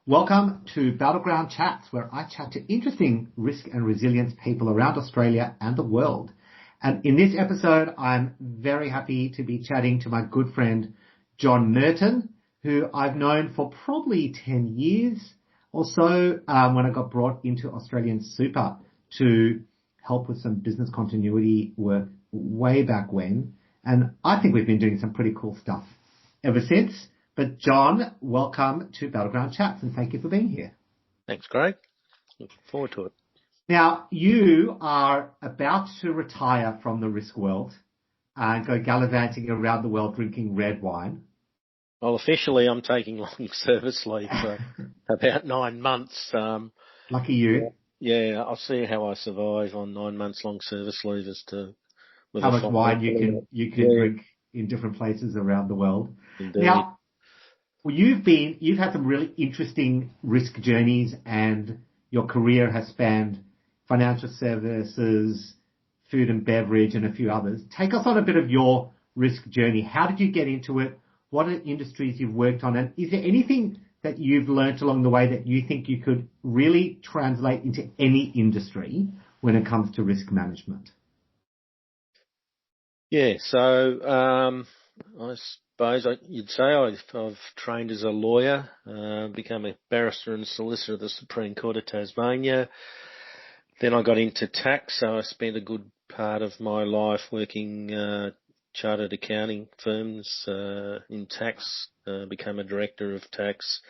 Welcome to Battleground Chats, where I chat to interesting risk and resilience people around Australia and the world. And in this episode, I'm very happy to be chatting to my good friend, John Murton, who I've known for probably 10 years or so when I got brought into AustralianSuper to help with some business continuity work way back when. And I think we've been doing some pretty cool stuff ever since. But John, welcome to Battleground Chats and thank you for being here. Thanks, Craig. Looking forward to it. Now, you are about to retire from the risk world and go gallivanting around the world drinking red wine. Well, officially, I'm taking long service leave for about 9 months. Lucky you. Yeah, I'll see how I survive on 9 months long service leave as to how much wine you can drink in different places around the world. Indeed. Now, well, you've had some really interesting risk journeys, and your career has spanned financial services, food and beverage, and a few others. Take us on a bit of your risk journey. How did you get into it? What are industries you've worked on? And is there anything that you've learnt along the way that you think you could really translate into any industry when it comes to risk management? Yeah, so I suppose you'd say I've trained as a lawyer, become a barrister and solicitor at the Supreme Court of Tasmania. Then I got into tax, so I spent a good part of my life working chartered accounting firms in tax, became a director of tax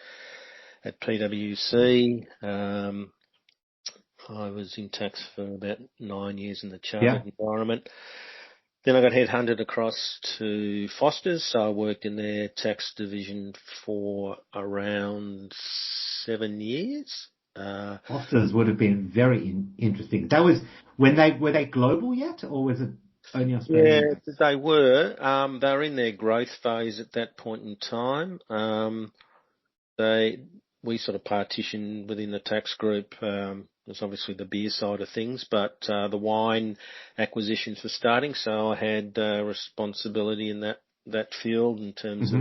at PwC. I was in tax for about 9 years in the chartered environment. Then I got headhunted across to Fosters, so I worked in their tax division for around 7 years. Fosters would have been very interesting. That was were they global yet, or was it only Australian? Yeah, they were. They were in their growth phase at that point in time. We sort of partitioned within the tax group. There's obviously the beer side of things, but the wine acquisitions were starting, so I had responsibility in that field in terms of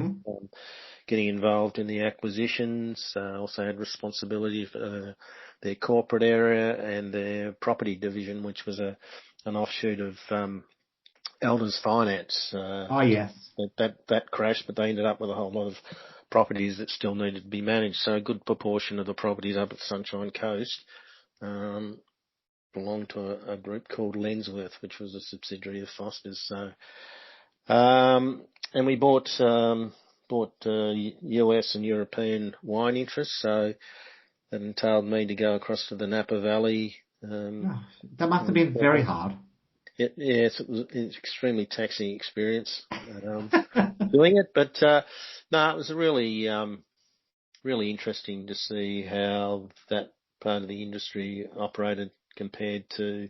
getting involved in the acquisitions. Also had responsibility for their corporate area and their property division, which was an offshoot of Elders Finance. Yes. That crashed, but they ended up with a whole lot of properties that still needed to be managed. So a good proportion of the properties up at Sunshine Coast belonged to a group called Lensworth, which was a subsidiary of Fosters. So, and we bought US and European wine interests. So that entailed me to go across to the Napa Valley. That must have been very hard. Yes, it was an extremely taxing experience doing it, but no, it was really interesting to see how that part of the industry operated compared to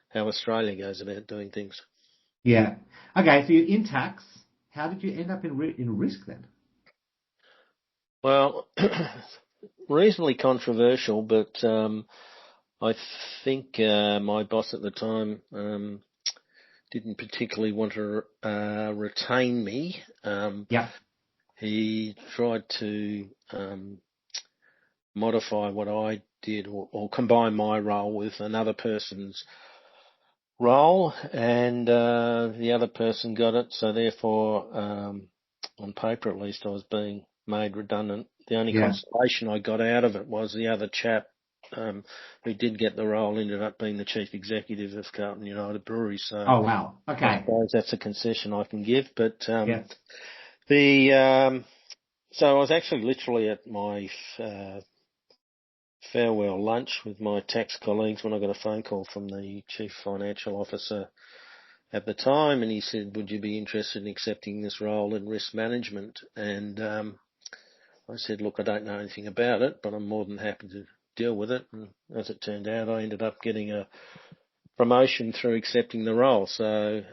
how Australia goes about doing things. Yeah. Okay, so you're in tax. How did you end up in risk then? Well, reasonably controversial, but I think my boss at the time didn't particularly want to retain me. He tried to modify what I did or combine my role with another person's role, and the other person got it. So therefore, on paper at least, I was being made redundant. The only consolation I got out of it was the other chap who did get the role ended up being the chief executive of Carlton United Brewery. So, oh wow, okay. I suppose that's a concession I can give. But so I was actually literally at my farewell lunch with my tax colleagues when I got a phone call from the chief financial officer at the time, and he said, "Would you be interested in accepting this role in risk management?" And I said, "Look, I don't know anything about it, but I'm more than happy to deal with it." And as it turned out, I ended up getting a promotion through accepting the role. So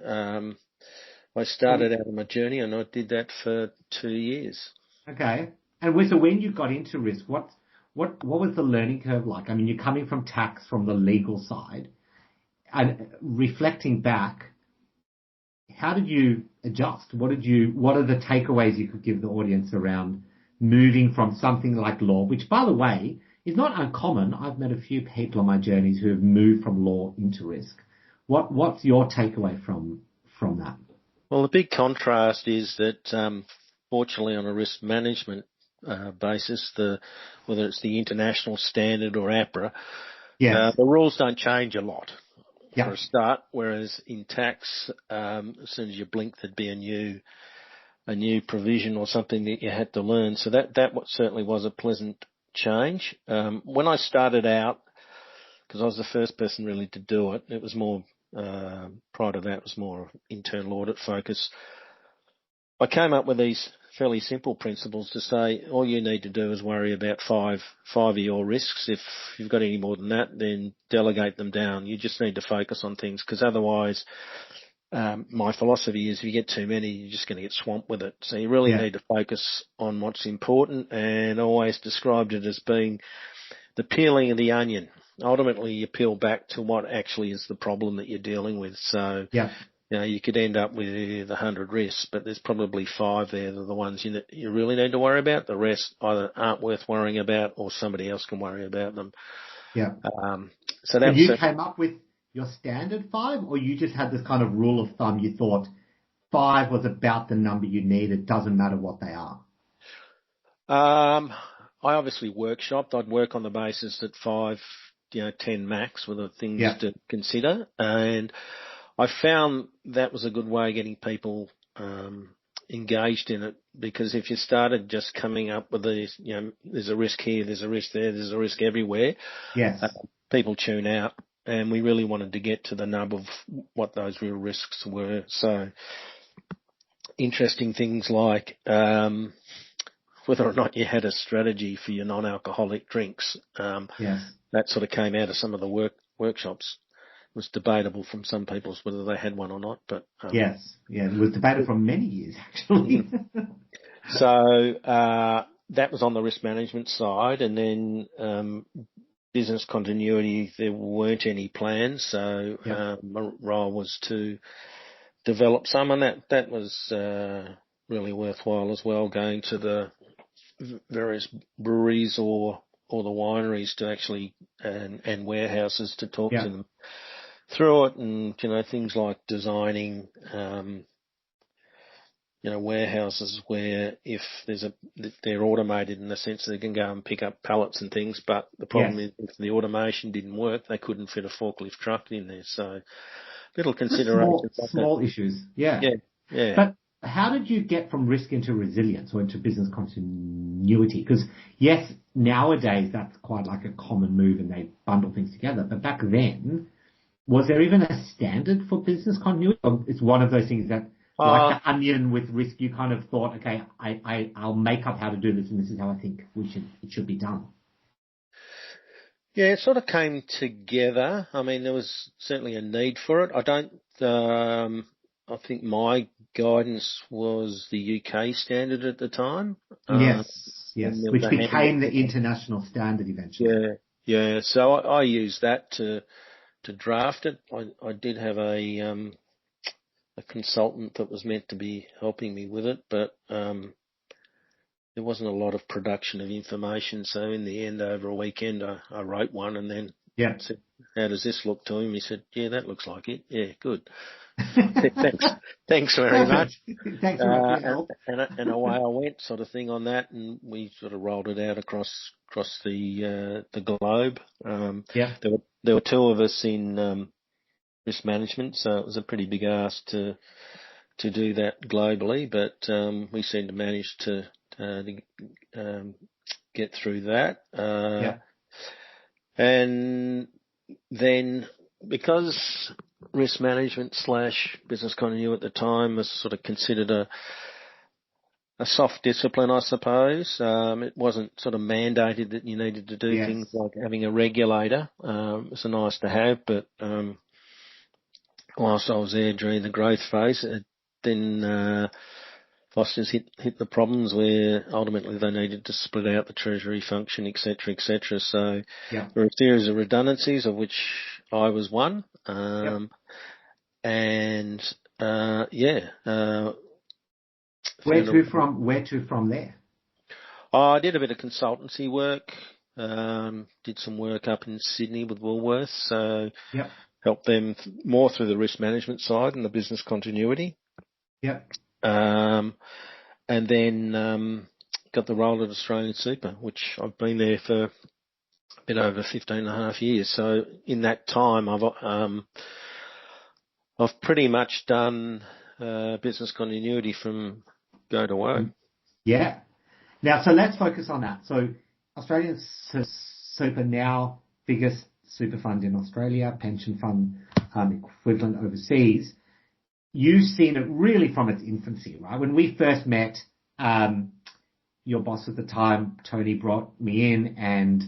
I started out on my journey, and I did that for 2 years. Okay. And so when you got into risk, what was the learning curve like? I mean, you're coming from tax, from the legal side, and reflecting back, how did you adjust? What are the takeaways you could give the audience around moving from something like law, which, by the way, is not uncommon. I've met a few people on my journeys who have moved from law into risk. What's your takeaway from that? Well, the big contrast is that, fortunately, on a risk management basis, whether it's the international standard or APRA, Yes. the rules don't change a lot. Yep. For a start, whereas in tax, as soon as you blink, there'd be a new provision or something that you had to learn. So that certainly was a pleasant change. When I started out, because I was the first person really to do it, it was more, prior to that, it was more internal audit focus. I came up with these fairly simple principles to say all you need to do is worry about five of your risks. If you've got any more than that, then delegate them down. You just need to focus on things, because otherwise, my philosophy is if you get too many, you're just going to get swamped with it. So you really need to focus on what's important, and always described it as being the peeling of the onion. Ultimately, you peel back to what actually is the problem that you're dealing with. So, you could end up with 100 risks, but there's probably 5 there that are the ones you really need to worry about. The rest either aren't worth worrying about, or somebody else can worry about them. Yeah. So that you came up with your standard 5, or you just had this kind of rule of thumb? You thought 5 was about the number you need. It doesn't matter what they are. I obviously workshopped. I'd work on the basis that 5, 10 max were the things to consider. And I found that was a good way of getting people engaged in it, because if you started just coming up with these, there's a risk here, there's a risk there, there's a risk everywhere, people tune out. And we really wanted to get to the nub of what those real risks were. So interesting things like whether or not you had a strategy for your non-alcoholic drinks. That sort of came out of some of the workshops. It was debatable from some people's whether they had one or not, but it was debated for many years actually. So that was on the risk management side, and then business continuity, there weren't any plans, so my role was to develop some, and that was really worthwhile as well, going to the various breweries or the wineries to actually and warehouses to talk to them through it, and things like designing warehouses where if they're automated in the sense that they can go and pick up pallets and things, but the problem is if the automation didn't work, they couldn't fit a forklift truck in there. So little considerations. Small issues. Yeah. But how did you get from risk into resilience or into business continuity? Because yes, nowadays that's quite like a common move and they bundle things together. But back then, was there even a standard for business continuity? Or it's one of those things that, like the onion with risk, you kind of thought, okay, I'll make up how to do this, and this is how I think it should be done. Yeah, it sort of came together. I mean, there was certainly a need for it. I think my guidance was the UK standard at the time. Yes, which became the international standard eventually. Yeah. So I used that to draft it. I did have a consultant that was meant to be helping me with it, but there wasn't a lot of production of information. So in the end, over a weekend, I wrote one and then said, how does this look to him? He said, yeah, that looks like it. Yeah, good. Thanks very much. Thanks very much for your help. And away I went, sort of thing on that, and we sort of rolled it out across the globe. There were 2 of us in risk management, so it was a pretty big ask to do that globally, but we seemed to manage to get through that. And then because risk management / business continuity at the time was sort of considered a soft discipline, I suppose. It wasn't sort of mandated that you needed to do things like having a regulator. It was nice to have, but whilst I was there during the growth phase, then Fosters hit the problems where ultimately they needed to split out the treasury function, etc., etc. So there were a series of redundancies, of which I was one. And where to from there? I did a bit of consultancy work, did some work up in Sydney with Woolworths, so Yep. helped them more through the risk management side and the business continuity. Yep. And then got the role at AustralianSuper, which I've been there for a bit over 15 and a half years. So in that time, I've pretty much done business continuity from go to woe. Yeah. Now, so let's focus on that. So Australian Super, now biggest super fund in Australia, pension fund equivalent overseas. You've seen it really from its infancy, right? When we first met, your boss at the time, Tony, brought me in, and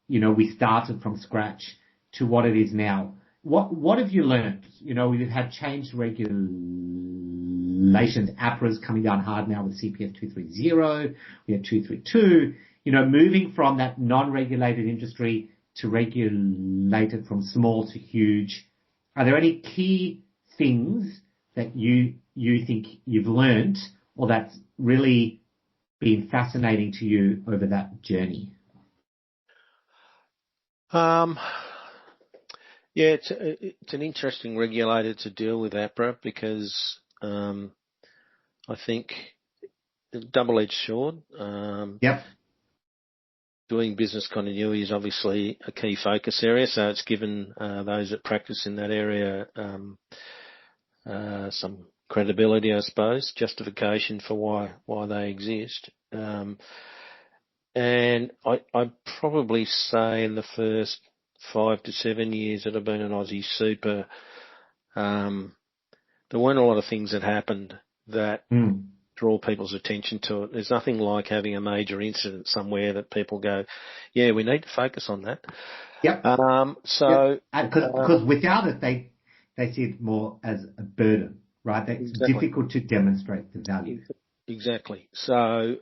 we started from scratch to what it is now. What have you learned? We've had changed regulations. APRA's coming down hard now with CPF 230. We have 232. Moving from that non-regulated industry to regulated, from small to huge. Are there any key things that you think you've learned, or that's really been fascinating to you over that journey? Yeah, it's an interesting regulator to deal with, APRA, because I think double-edged sword. Yep. Doing business continuity is obviously a key focus area, so it's given those that practice in that area some credibility, I suppose, justification for why they exist. And I'd probably say in the first 5 to 7 years that I've been an Aussie Super, there weren't a lot of things that happened that draw people's attention to it. There's nothing like having a major incident somewhere that people go, yeah, we need to focus on that. Yep. Because without it, they see it more as a burden, right? It's difficult to demonstrate the value. Exactly. So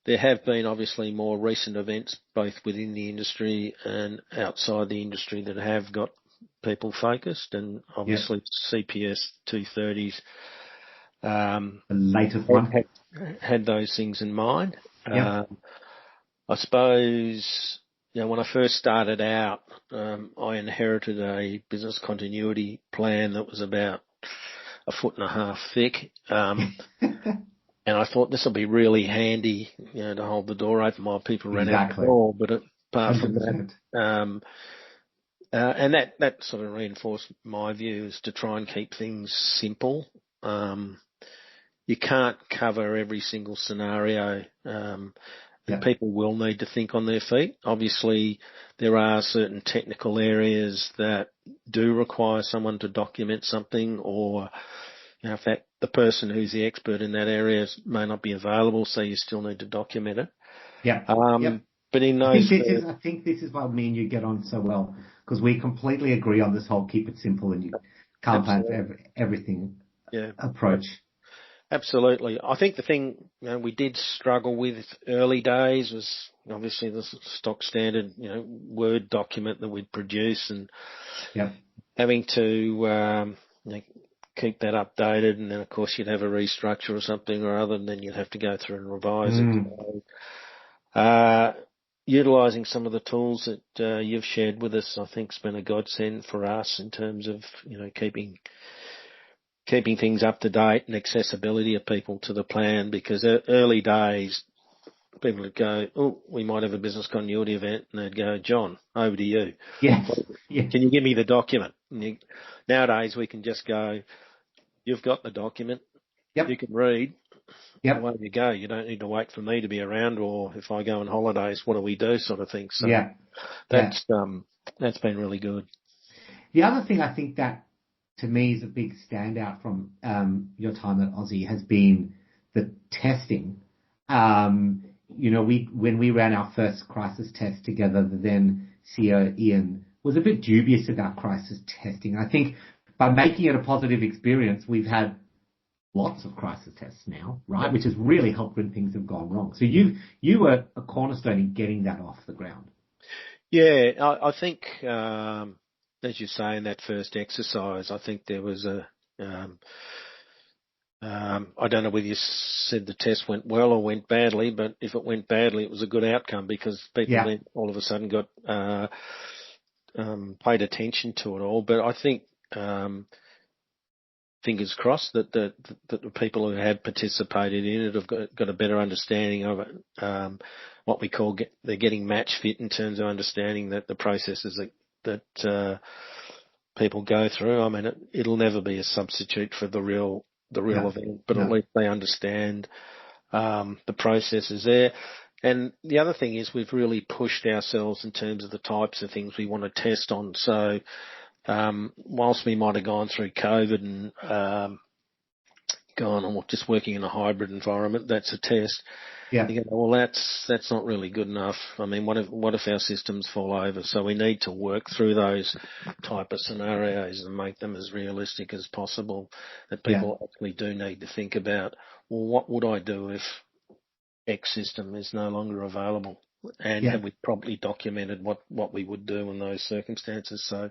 there have been obviously more recent events, both within the industry and outside the industry, that have got people focused, and obviously CPS 230s. The latest one had those things in mind. Yep. I suppose, when I first started out, I inherited a business continuity plan that was about 1.5 foot thick. And I thought this will be really handy, to hold the door open while people ran out the door. But apart 100%. From that, and that sort of reinforced my view, is to try and keep things simple. You can't cover every single scenario, and people will need to think on their feet. Obviously, there are certain technical areas that do require someone to document something, or in fact, the person who's the expert in that area may not be available, so you still need to document it. Yeah. But in those, I think this is why me and you get on so well, because we completely agree on this whole keep it simple and you can't plan for everything approach. Absolutely. I think the thing we did struggle with early days was obviously the stock standard Word document that we'd produce, and having to keep that updated, and then of course you'd have a restructure or something or other, and then you'd have to go through and revise it. Utilising some of the tools that you've shared with us, I think, has been a godsend for us in terms of keeping things up to date and accessibility of people to the plan, because early days people would go, oh, we might have a business continuity event, and they'd go, John, over to you. Yeah. Can you give me the document? And nowadays we can just go, you've got the document. You can read. Away you go. You don't need to wait for me to be around, or if I go on holidays, what do we do, sort of thing. So that's been really good. The other thing I think that to me is a big standout from your time at Aussie has been the testing. When we ran our first crisis test together, the then CEO Ian was a bit dubious about crisis testing. I think by making it a positive experience, we've had lots of crisis tests now, right? Which has really helped when things have gone wrong. So you were a cornerstone in getting that off the ground. Yeah, I think, as you say, in that first exercise, I think there was I don't know whether you said the test went well or went badly, but if it went badly, it was a good outcome because people then all of a sudden got paid attention to it all. But I think fingers crossed that the people who have participated in it have got a better understanding of it. What we call they're getting match fit in terms of understanding that the processes that people go through. I mean, it'll never be a substitute for the real event, but at least they understand the processes there. And the other thing is we've really pushed ourselves in terms of the types of things we want to test on. So whilst we might have gone through COVID and gone on just working in a hybrid environment, that's a test. Yeah. You go, well, that's not really good enough. I mean, what if our systems fall over? So we need to work through those type of scenarios and make them as realistic as possible. That people actually do need to think about. Well, what would I do if X system is no longer available? And have we properly documented what we would do in those circumstances? So,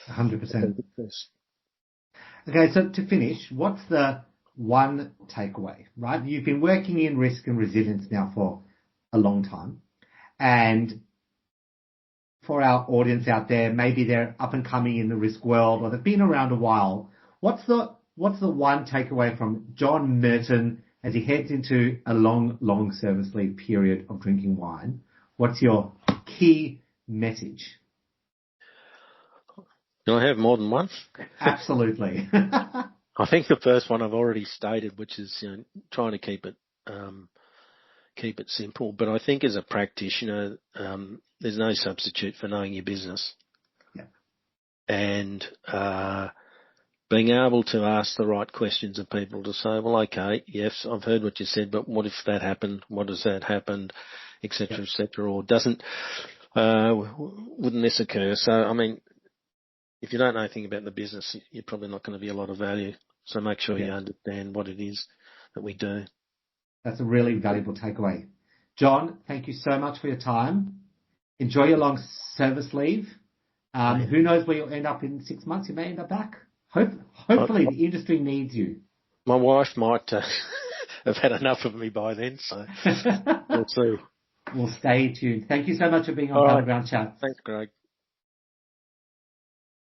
100%. Okay, so to finish, what's the one takeaway, right? You've been working in risk and resilience now for a long time. And for our audience out there, maybe they're up and coming in the risk world or they've been around a while. What's the one takeaway from John Murton as he heads into a long service leave period of drinking wine? What's your key message? Do I have more than one? Absolutely. I think the first one I've already stated, which is trying to keep it simple. But I think as a practitioner, there's no substitute for knowing your business. Yeah. And being able to ask the right questions of people to say, well, okay, yes, I've heard what you said, but what if that happened? What does that happen? Et cetera, or doesn't, wouldn't this occur? So, I mean, if you don't know anything about the business, you're probably not going to be a lot of value. So make sure you understand what it is that we do. That's a really valuable takeaway. John, thank you so much for your time. Enjoy your long service leave. Who knows where you'll end up in 6 months? You may end up back. Hopefully the industry needs you. My wife might have had enough of me by then, so we'll see. We'll stay tuned. Thank you so much for being on Battleground Chat. Thanks, Greg.